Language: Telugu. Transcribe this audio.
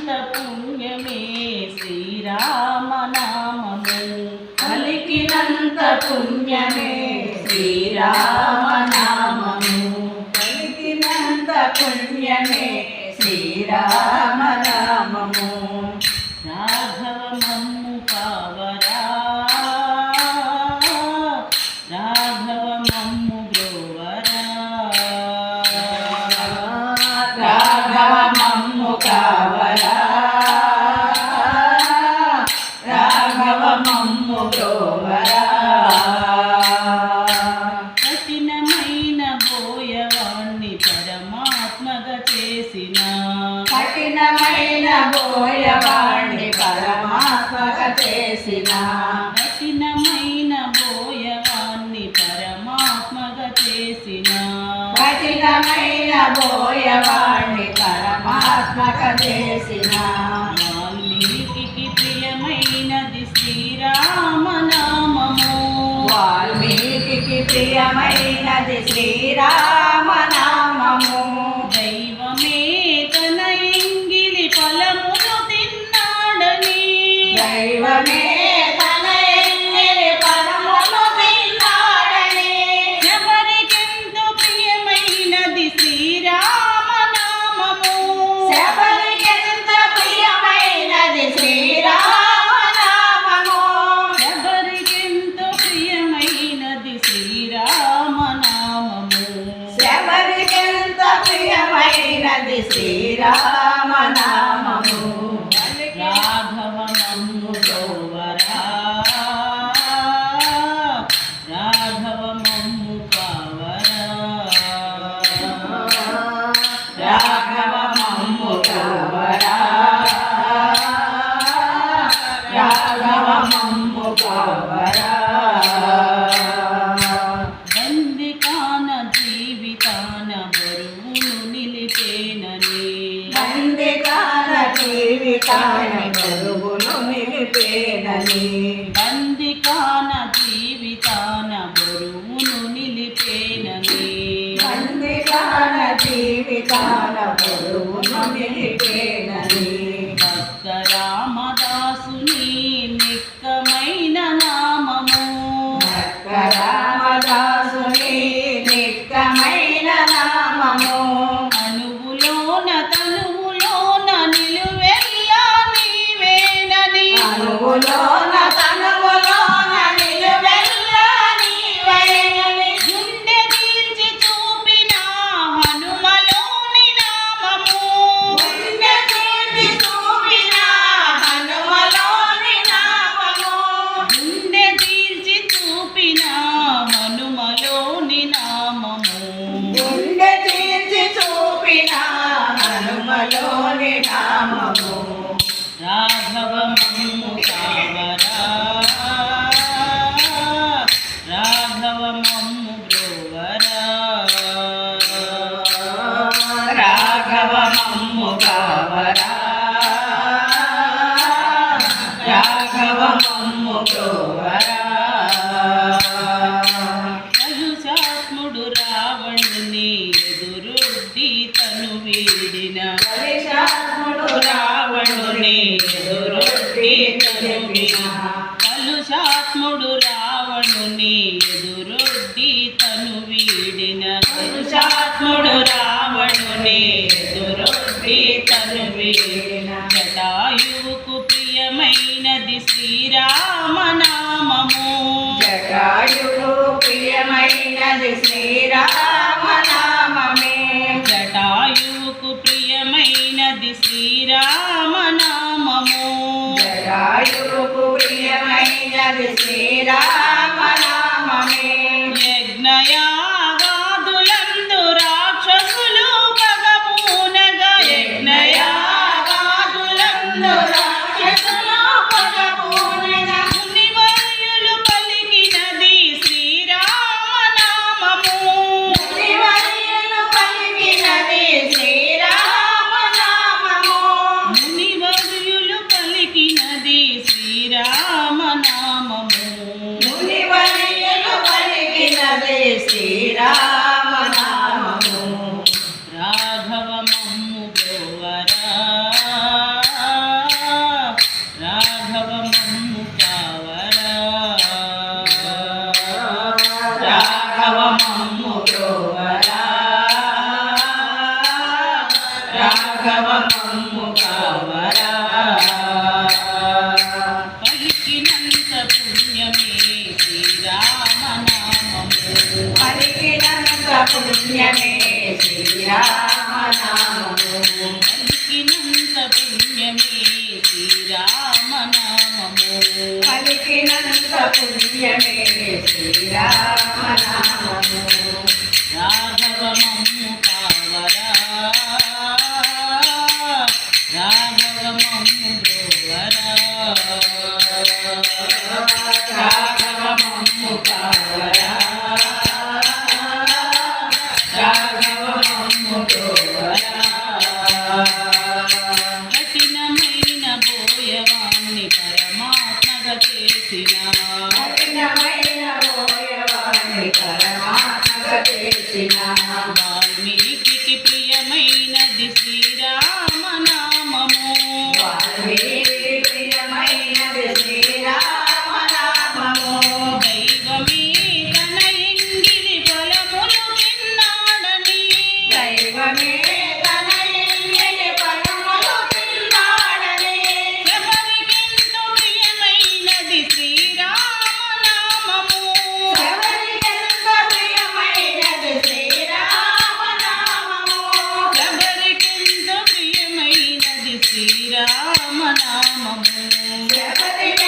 పుణ్యమే శ్రీరామనామము పలికినంత పుణ్యమే శ్రీరామనామము పలికినంత పుణ్యమే శ్రీరామనామము రాఘవ మమ్ము కావరా రాఘవ మమ్ము బ్రోవరా రాఘవ మమ్ము కావరా రాఘవ మమ్ము బ్రోవరా కఠినమైన బోయవాణ్ణి పరమాత్మగా చేసిన కఠినమైన బోయవాణ్ణి పరమాత్మగా చేసిన కఠినమైన బోయవాణ్ణి పరమాత్మగా చేసిన కఠినమైన బోయవాణ్ణి పరమాత్మగా చేసిన వాల్మీకి ప్రియమైనది శ్రీరామనామము వాల్మీకి ప్రియమైనది శ్రీరామనామము దైవమే తన ఎంగిలి ఫలములు తిన్నాడని దైవమే తన ఎంగిలి ఫలములు తిన్నాడని ఎవరికెంతో ప్రియమైనది శ్రీరామనామము ఎవరికెంతో ప్రియమైనది శ్రీరామనామము ఎవరికెంతో ప్రియమైనది శ్రీరామనామము ఎవరికెంతో ప్రియమైనది శ్రీరామనామము రాఘవ మమ్ము బ్రోవరా రాఘవ మమ్ము కావరా రాఘవ మమ్ము కావరా రాఘవ మమ్ము కావరా బందికాన జీవితాన బరువును నిలిపేనని బందికాన జీవితాన బరువును నిలిపేనని బందికాన జీవితాన బరువును నిలిపేనని బందికాన జీవితాన బరువును నిలిపేనని భక్త రామదాసుని నిక్కమైన నామము భక్త రామదాసుని నిక్కమైన నామము అనువులోన తనువులోన నిలువెల్లా నీవేనని అనువులోన తనువులోన నిలువెల్లా నీవేనని గుండె తీర్చి చూపిన హనుమలోని నామము గుండె తీర్చి చూపిన హనుమలోని నామము గుండె తీర్చి చూపిన హనుమలోని నామము గుండె తీర్చి చూపిన హనుమలోని నామము రాఘవ మమ్ము కావరా రాఘవ మమ్ము బ్రోవరా రాఘవ మమ్ము కావరా రాఘవ మమ్ము బ్రోవరా కలుషాత్ముడు రావణుని ఎదురొడ్డి తను వీడిన కలుషాత్ముడు రావణుని ఎదురొడ్డి తను వీడిన కలుషాత్ముడు రావణుని ఎదురొడ్డి తను వీడిన కలుషాత్ముడు రావణుని ఎదురొడ్డి తను వీడిన జటాయువుకు ప్రియమైనది శ్రీరామనామము జటాయువు ప్రియమైనది శ్రీరామనామమే జటాయువుకు ప్రియమైనది శ్రీరామనామము జటాయువుకు ప్రియమైనది శ్రీరామనామమే యజ్ఞయాగాదులందు రాక్షసులు పగపూనగా యజ్ఞయాగాదులందు రాక్షసులు పగపూనగా మునివర్యులు పలికినది శ్రీరామనామము మునివర్యులు పలికినది శ్రీరామనామము మునివర్యులు పలికినది శ్రీరామనామము మునివర్యులు పలికినది మమ్ము కావరా పలికినంత పుణ్యమే శ్రీరామనామము పలికినంత పుణ్యమే శ్రీరామనామము పలికినంత పుణ్యమే శ్రీరామనామము పలికినంత పుణ్యమే శ్రీరామనామము రాఘవ మమ్ము కావరా రాఘవ మమ్ము బ్రోవరా రాఘవ మమ్ము కావరా రాఘవ మమ్ము కావరా కఠినమైన బోయవాన్ని పరమాత్మగా చేసిన కఠినమైన బోయవాణ్ణి పరమాత్మగా చేసిన వాల్మీకి ప్రియమైనది శ్రీరామనామము వాల్మీకి ప్రియమైనది శ్రీరామనామము దైవమే తన ఎంగిలి ఫలములు తిన్నాడని దైవమే తన ఎంగిలి ఫలములు తిన్నాడని ఎవరికెంతో ప్రియమైనది శ్రీరామనామము ఎవరికెంత ప్రియమైనది శ్రీరామనామము ఎవరికెంతో ప్రియమైనది శ్రీరామనామము ఎవరికెంత